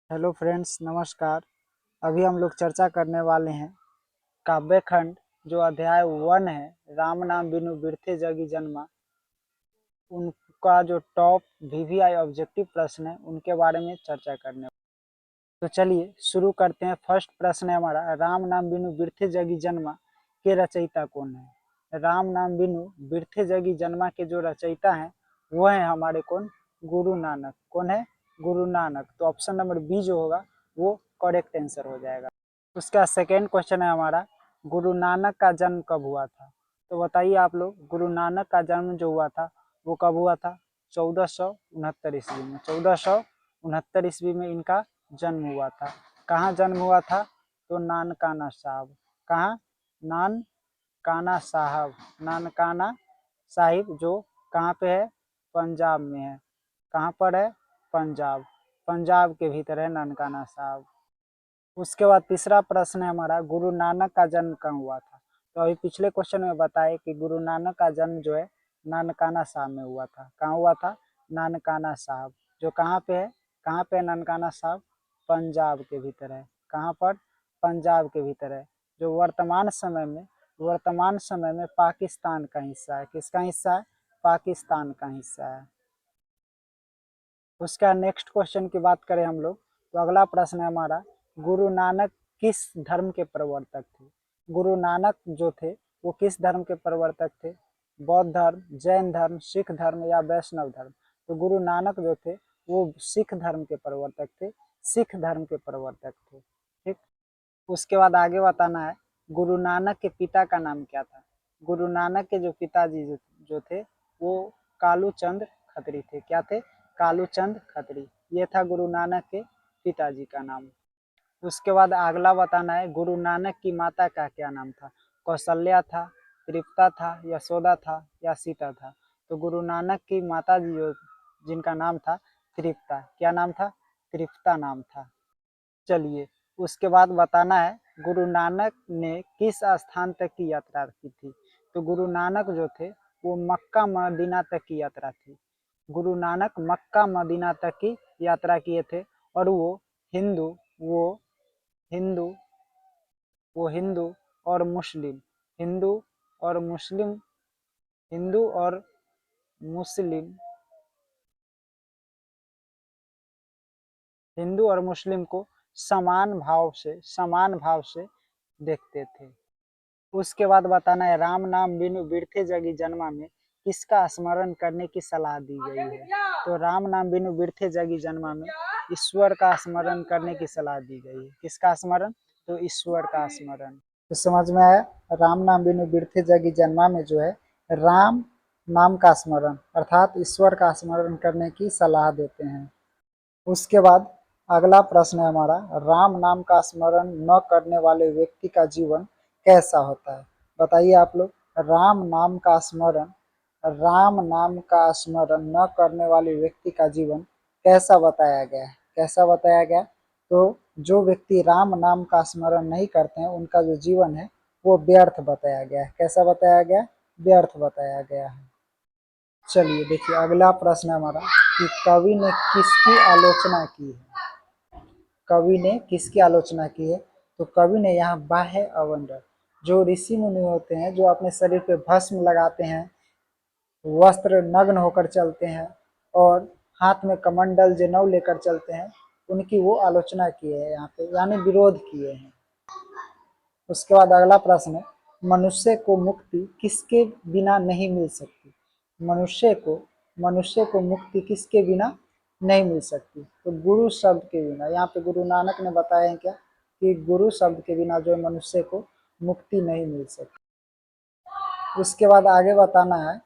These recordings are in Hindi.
हेलो फ्रेंड्स, नमस्कार। अभी हम लोग चर्चा करने वाले हैं काव्य खंड जो अध्याय 1 है, राम नाम बिनु बिरथे जगी जन्मा। उनका जो टॉप वीवीआई ऑब्जेक्टिव प्रश्न है उनके बारे में चर्चा करने। तो चलिए शुरू करते हैं। फर्स्ट प्रश्न है हमारा, राम नाम बिनु बिरथे जगी जन्मा के रचयिता कौन है। राम नाम बिनु बिरथे जगी जन्मा के जो रचयिता हैं वो है हमारे कौन, गुरु नानक। कौन है? गुरु नानक। तो ऑप्शन नंबर बी जो होगा वो करेक्ट आंसर हो जाएगा। उसका सेकेंड क्वेश्चन है हमारा, गुरु नानक का जन्म कब हुआ था। तो बताइए आप लोग, गुरु नानक का जन्म जो हुआ था वो कब हुआ था? 1469 ईस्वी में। 1469 ईस्वी में इनका जन्म हुआ था। कहाँ जन्म हुआ था? तो नानकाना साहब। कहाँ? नानकाना साहब, नानकाना साहिब, जो कहाँ पे है? पंजाब में है। कहाँ पर है? पंजाब। पंजाब के भीतर है नानकाना साहब। उसके बाद तीसरा प्रश्न है हमारा, गुरु नानक का जन्म कहाँ हुआ था। तो अभी पिछले क्वेश्चन में बताए कि गुरु नानक का जन्म जो है नानकाना साहब में हुआ था। कहाँ हुआ था? नानकाना साहब, जो कहाँ पे है? कहाँ पे है नानकाना साहब? पंजाब के भीतर है। कहाँ पर? पंजाब के भीतर है, जो वर्तमान समय में पाकिस्तान का हिस्सा है। किसका हिस्सा है? पाकिस्तान का हिस्सा है। उसका नेक्स्ट क्वेश्चन की बात करें हम लोग, तो अगला प्रश्न है हमारा, गुरु नानक किस धर्म के प्रवर्तक थे। गुरु नानक जो थे वो किस धर्म के प्रवर्तक थे? बौद्ध धर्म, जैन धर्म, सिख धर्म या वैष्णव धर्म। तो गुरु नानक जो थे वो सिख धर्म के प्रवर्तक थे। सिख धर्म के प्रवर्तक थे। ठीक। उसके बाद आगे बताना है, गुरु नानक के पिता का नाम क्या था। गुरु नानक के जो पिताजी जो थे वो कालू चंद खत्री थे। क्या थे? कालू चंद खत्री। ये था गुरु नानक के पिताजी का नाम। उसके बाद अगला बताना है, गुरु नानक की माता का क्या नाम था। कौशल्या था, तृप्ता था, यशोदा था या सीता था। तो गुरु नानक की माता जी जिनका नाम था तृप्ता। क्या नाम था? तृप्ता नाम था। चलिए, उसके बाद बताना है, गुरु नानक ने किस स्थान तक की यात्रा की थी। तो गुरु नानक जो थे वो मक्का मदीना तक की यात्रा थी। गुरु नानक मक्का मदीना तक की यात्रा किए थे। और हिंदू वो हिंदू वो हिंदू और मुस्लिम हिंदू और मुस्लिम हिंदू और मुस्लिम हिंदू और मुस्लिम को समान भाव से देखते थे। उसके बाद बताना है, राम नाम बिनु बिरथे जगी जन्मा में किसका स्मरण करने की सलाह दी गई है। तो राम नाम बिनु बिरथे जगी जन्मा में ईश्वर का स्मरण करने की सलाह दी गई है। किसका स्मरण? तो ईश्वर का स्मरण। तो समझ में आया? राम नाम बिनु बिरथे जगी जन्मा में जो है राम नाम का स्मरण अर्थात ईश्वर का स्मरण करने की सलाह देते हैं। उसके बाद अगला प्रश्न है हमारा, राम नाम का स्मरण न करने वाले व्यक्ति का जीवन कैसा होता है। बताइए आप लोग, राम नाम का स्मरण न करने वाले व्यक्ति का जीवन कैसा बताया गया है। कैसा बताया गया? तो जो व्यक्ति राम नाम का स्मरण नहीं करते हैं उनका जो जीवन है वो व्यर्थ बताया गया है। कैसा बताया गया? व्यर्थ बताया गया है। चलिए देखिए, अगला प्रश्न है हमारा कि कवि ने किसकी आलोचना की है। कवि ने किसकी आलोचना की है? तो कवि ने यहाँ बाह्य अवंडर, जो ऋषि मुनि होते हैं जो अपने शरीर पे भस्म लगाते हैं, वस्त्र नग्न होकर चलते हैं और हाथ में कमंडल जनेऊ लेकर चलते हैं, उनकी वो आलोचना की है यहाँ पे, यानी विरोध किए हैं। उसके बाद अगला प्रश्न है, मनुष्य को मुक्ति किसके बिना नहीं मिल सकती। मनुष्य को मुक्ति किसके बिना नहीं मिल सकती। तो गुरु शब्द के बिना। यहाँ पे गुरु नानक ने बताया है क्या कि गुरु शब्द के बिना जो मनुष्य को मुक्ति नहीं मिल सकती। उसके बाद आगे बताना है,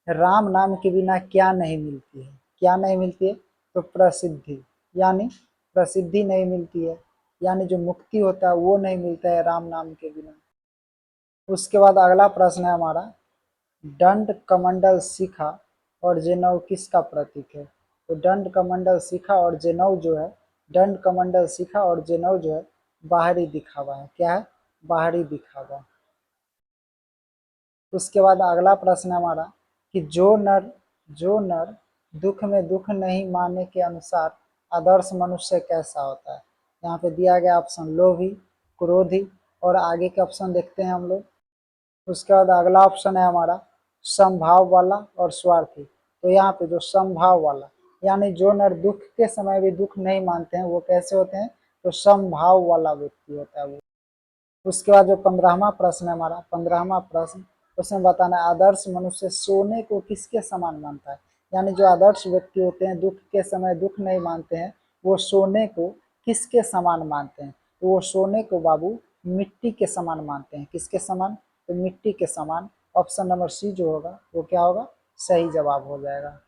राम नाम के बिना क्या नहीं मिलती है। क्या नहीं मिलती है? तो प्रसिद्धि, यानी प्रसिद्धि नहीं मिलती है, यानी जो मुक्ति होता है वो नहीं मिलता है राम नाम के बिना। उसके बाद अगला प्रश्न है हमारा, दंड कमंडल शिखा और जनेऊ किसका प्रतीक है। तो दंड कमंडल शिखा और जनेऊ जो है, दंड कमंडल शिखा और जनेऊ जो है बाहरी दिखावा है। क्या है? बाहरी दिखावा। उसके बाद अगला प्रश्न है हमारा कि जो नर दुख में दुख नहीं माने के अनुसार आदर्श मनुष्य कैसा होता है। यहाँ पे दिया गया ऑप्शन लोभी, क्रोधी और आगे के ऑप्शन देखते हैं हम लोग। उसके बाद अगला ऑप्शन है हमारा समभाव वाला और स्वार्थी। तो यहाँ पे जो समभाव वाला यानी जो नर दुख के समय भी दुख नहीं मानते हैं वो कैसे होते हैं, तो समभाव वाला व्यक्ति होता है वो। उसके बाद जो 15वां प्रश्न है हमारा, 15वां प्रश्न, उसमें बताना है आदर्श मनुष्य सोने को किसके समान मानता है। यानी जो आदर्श व्यक्ति होते हैं दुख के समय दुख नहीं मानते हैं वो सोने को किसके समान मानते हैं, तो वो सोने को बाबू मिट्टी के समान मानते हैं। किसके समान, तो मिट्टी के समान। ऑप्शन नंबर सी जो होगा वो क्या होगा, सही जवाब हो जाएगा।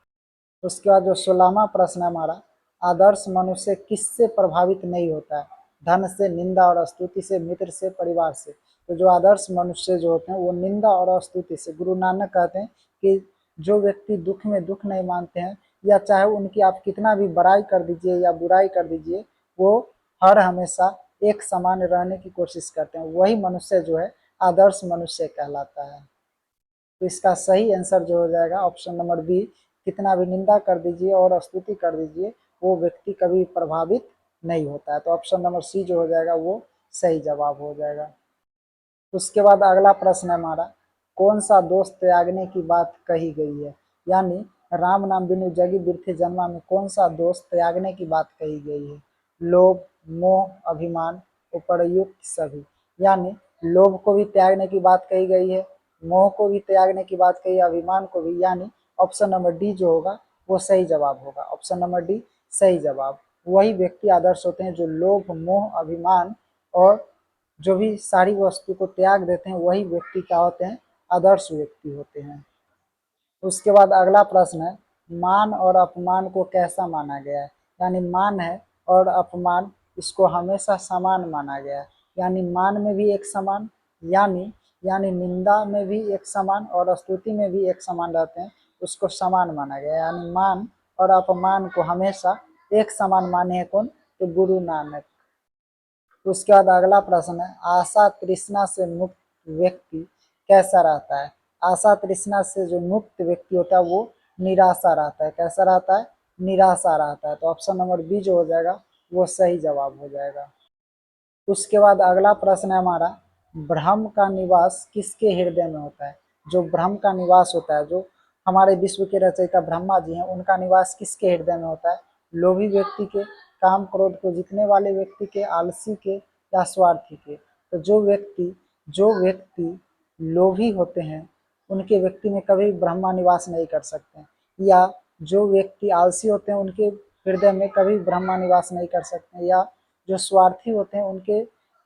उसके बाद जो 16वां प्रश्न है हमारा, आदर्श मनुष्य किससे प्रभावित नहीं होता है, धन से, निंदा और स्तुति से, मित्र से, परिवार से। तो जो आदर्श मनुष्य जो होते हैं वो निंदा और स्तुति से, गुरु नानक कहते हैं कि जो व्यक्ति दुख में दुख नहीं मानते हैं या चाहे उनकी आप कितना भी बड़ाई कर दीजिए या बुराई कर दीजिए वो हर हमेशा एक समान रहने की कोशिश करते हैं, वही मनुष्य जो है आदर्श मनुष्य कहलाता है। तो इसका सही आंसर जो हो जाएगा ऑप्शन नंबर बी, कितना भी निंदा कर दीजिए और स्तुति कर दीजिए वो व्यक्ति कभी प्रभावित नहीं होता है। तो ऑप्शन नंबर सी जो हो जाएगा वो सही जवाब हो जाएगा। उसके बाद अगला प्रश्न है हमारा, कौन सा दोष त्यागने की बात कही गई है। यानी राम नाम बिनु जगी बिरथे जन्मा में कौन सा दोष त्यागने की बात कही गई है। लोभ, मोह, अभिमान, उपर्युक्त सभी। यानी लोभ को भी त्यागने की बात कही गई है, मोह को भी त्यागने की बात कही है, अभिमान को भी। यानी ऑप्शन नंबर डी जो होगा वो सही जवाब होगा। ऑप्शन नंबर डी सही जवाब। वही व्यक्ति आदर्श होते हैं जो लोभ, मोह, अभिमान और जो भी सारी वस्तु को त्याग देते हैं वही व्यक्ति क्या होते हैं, आदर्श व्यक्ति होते हैं। उसके बाद अगला प्रश्न है, मान और अपमान को कैसा माना गया है। यानी मान है और अपमान इसको हमेशा समान माना गया है। यानी मान में भी एक समान, यानी निंदा में भी एक समान और स्तुति में भी एक समान रहते हैं, उसको समान माना गया। यानी मान और अपमान को हमेशा एक समान माने हैं कौन, तो गुरु नानक। उसके बाद अगला प्रश्न है, आशा तृष्णा से मुक्त व्यक्ति कैसा रहता है। आशा तृष्णा से जो मुक्त व्यक्ति होता है वो निराशा रहता है। कैसा रहता है, निराशा रहता है। तो ऑप्शन नंबर बी जो हो जाएगा वो सही जवाब हो जाएगा। उसके बाद अगला प्रश्न है हमारा, ब्रह्म का निवास किसके हृदय में होता है। जो ब्रह्म का निवास होता है, जो हमारे विश्व के रचयिता ब्रह्मा जी हैं, उनका निवास किसके हृदय में होता है। लोभी व्यक्ति के, काम क्रोध को जीतने वाले व्यक्ति के, आलसी के या स्वार्थी के। तो जो व्यक्ति लोभी होते हैं उनके व्यक्ति में कभी ब्रह्मा निवास नहीं कर सकते, या जो व्यक्ति आलसी होते हैं उनके हृदय में कभी ब्रह्मा निवास नहीं कर सकते, या जो स्वार्थी होते हैं उनके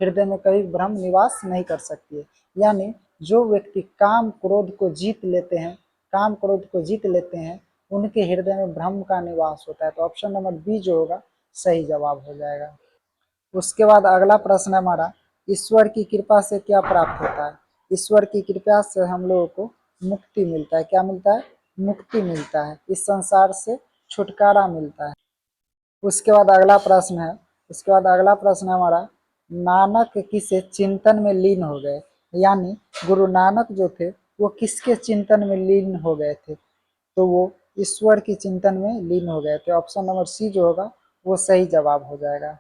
हृदय में कभी ब्रह्म निवास नहीं कर सकती है। यानी जो व्यक्ति काम क्रोध को जीत लेते हैं, काम क्रोध को जीत लेते हैं उनके हृदय में ब्रह्म का निवास होता है। तो ऑप्शन नंबर बी जो होगा सही जवाब हो जाएगा। उसके बाद अगला प्रश्न है हमारा, ईश्वर की कृपा से क्या प्राप्त होता है। ईश्वर की कृपा से हम लोगों को मुक्ति मिलता है। क्या मिलता है, मुक्ति मिलता है, इस संसार से छुटकारा मिलता है। उसके बाद अगला प्रश्न है, उसके बाद अगला प्रश्न है हमारा, नानक किसे चिंतन में लीन हो गए। यानी गुरु नानक जो थे वो किसके चिंतन में लीन हो गए थे, तो वो ईश्वर की चिंतन में लीन हो गए थे। ऑप्शन नंबर सी जो होगा वो सही जवाब हो जाएगा।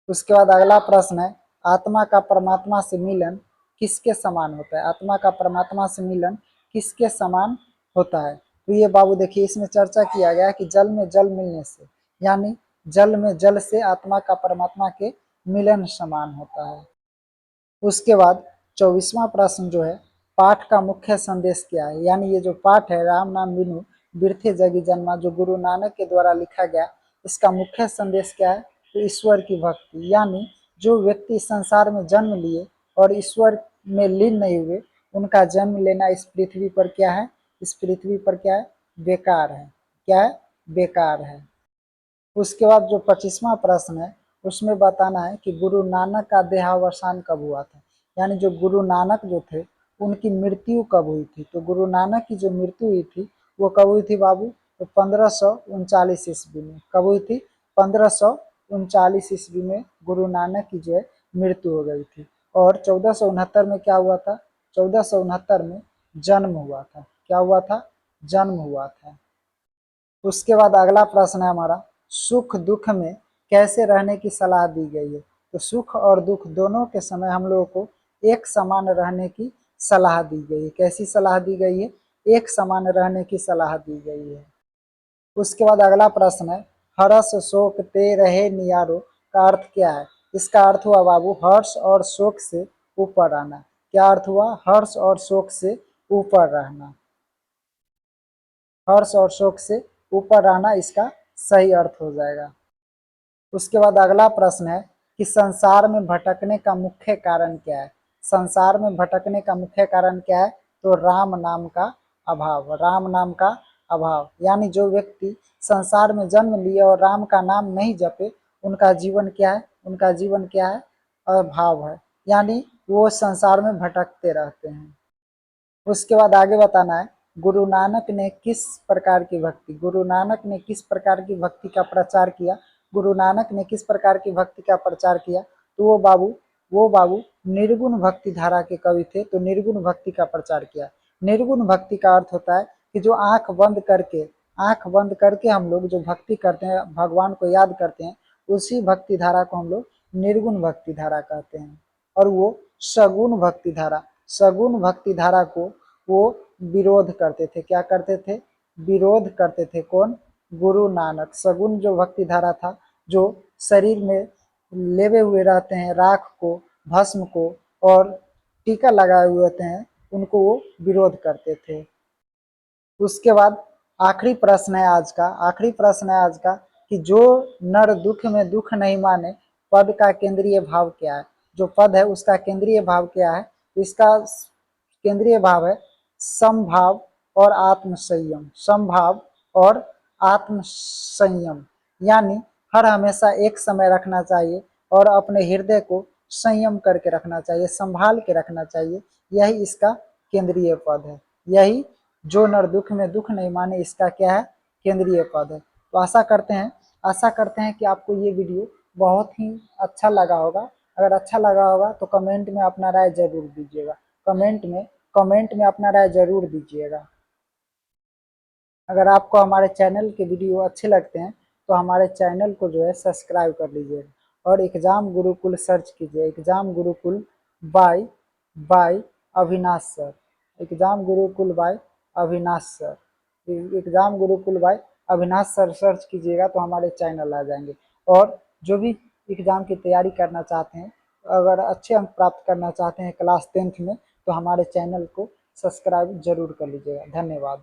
उसके बाद अगला प्रश्न है, आत्मा का परमात्मा से मिलन किसके समान होता है। आत्मा का परमात्मा से मिलन किसके समान होता है। तो ये बाबू देखिए इसमें चर्चा किया गया कि जल में जल मिलने से, यानी जल में जल से आत्मा का परमात्मा के मिलन समान होता है। उसके बाद 24वां प्रश्न जो है, पाठ का मुख्य संदेश क्या है। यानी ये जो पाठ है राम नाम बिनु बिरथे जगी जन्मा जो गुरु नानक के द्वारा लिखा गया, इसका मुख्य संदेश क्या है, तो ईश्वर की भक्ति। यानी जो व्यक्ति संसार में जन्म लिए और ईश्वर में लीन नहीं हुए उनका जन्म लेना इस पृथ्वी पर क्या है, इस पृथ्वी पर क्या है, बेकार है। क्या है, बेकार है। उसके बाद जो 25वां प्रश्न है उसमें बताना है कि गुरु नानक का देहावसान कब हुआ था। यानी जो गुरु नानक जो थे उनकी मृत्यु कब हुई थी। तो गुरु नानक की जो मृत्यु हुई थी वो कब हुई थी बाबू, तो 1539 ईस्वी में। कब हुई थी, 1539 ईस्वी में गुरु नानक की जो है मृत्यु हो गई थी। और 1469 में क्या हुआ था, 1469 में जन्म हुआ था। क्या हुआ था, जन्म हुआ था। उसके बाद अगला प्रश्न है हमारा, सुख दुख में कैसे रहने की सलाह दी गई है। तो सुख और दुख दोनों के समय हम लोगों को एक समान रहने की सलाह दी गई है। कैसी सलाह दी गई है? एक समान रहने की सलाह दी गई है। उसके बाद अगला प्रश्न है, हर्ष शोक ते रहे नियारो का अर्थ क्या है। इसका अर्थ हुआ बाबू हर्ष और शोक से ऊपर रहना। क्या अर्थ हुआ? हर्ष और शोक से ऊपर रहना। हर्ष और शोक से ऊपर रहना इसका सही अर्थ हो जाएगा। उसके बाद अगला प्रश्न है कि संसार में भटकने का मुख्य कारण क्या है। संसार में भटकने का मुख्य कारण क्या है? तो राम नाम का अभाव। राम नाम का अभाव, यानी जो व्यक्ति संसार में जन्म लिए और राम का नाम नहीं जपे, उनका जीवन क्या है? उनका जीवन क्या है? अभाव है, यानी वो संसार में भटकते रहते हैं। उसके बाद आगे बताना है, गुरु नानक ने किस प्रकार की भक्ति, गुरु नानक ने किस प्रकार की भक्ति का प्रचार किया। गुरु नानक ने किस प्रकार की भक्ति का प्रचार किया? तो वो बाबू निर्गुण भक्ति धारा के कवि थे, तो निर्गुण भक्ति का प्रचार किया। निर्गुण भक्ति का अर्थ होता है कि जो आंख बंद करके हम लोग जो भक्ति करते हैं, भगवान को याद करते हैं, उसी भक्ति धारा को हम लोग निर्गुण भक्ति धारा कहते हैं। और वो सगुण भक्ति धारा, सगुण भक्ति धारा को वो विरोध करते थे। क्या करते थे? विरोध करते थे। कौन? गुरु नानक। सगुण जो भक्ति धारा था, जो शरीर में लेवे हुए रहते हैं राख को, भस्म को और टीका लगाए हुए होते हैं, उनको वो विरोध करते थे। उसके बाद आखिरी प्रश्न है आज का, आखिरी प्रश्न है आज का कि जो नर दुख में दुख नहीं माने, पद का केंद्रीय भाव क्या है। जो पद है उसका केंद्रीय भाव क्या है? इसका केंद्रीय भाव है समभाव और आत्म संयम। समभाव और आत्म संयम, यानी हर हमेशा एक समय रखना चाहिए और अपने हृदय को संयम करके रखना चाहिए, संभाल के रखना चाहिए। यही इसका केंद्रीय पद है। यही जो नर दुख में दुख नहीं माने, इसका क्या है? केंद्रीय पद है। तो आशा करते हैं कि आपको ये वीडियो बहुत ही अच्छा लगा होगा। अगर अच्छा लगा होगा तो कमेंट में अपना राय जरूर दीजिएगा। कमेंट में अपना राय जरूर दीजिएगा। अगर आपको हमारे चैनल के वीडियो अच्छे लगते हैं तो हमारे चैनल को जो है सब्सक्राइब कर लीजिएगा और एग्जाम गुरुकुल सर्च कीजिए। Exam Gurukul bye bye Avinash sir. Exam Gurukul by Avinash sir. Exam Gurukul by Avinash sir search कीजिएगा तो हमारे चैनल आ जाएंगे। और जो भी एग्जाम की तैयारी करना चाहते हैं, अगर अच्छे अंक प्राप्त करना चाहते हैं क्लास 10th में, तो हमारे चैनल को सब्सक्राइब जरूर कर लीजिएगा। धन्यवाद।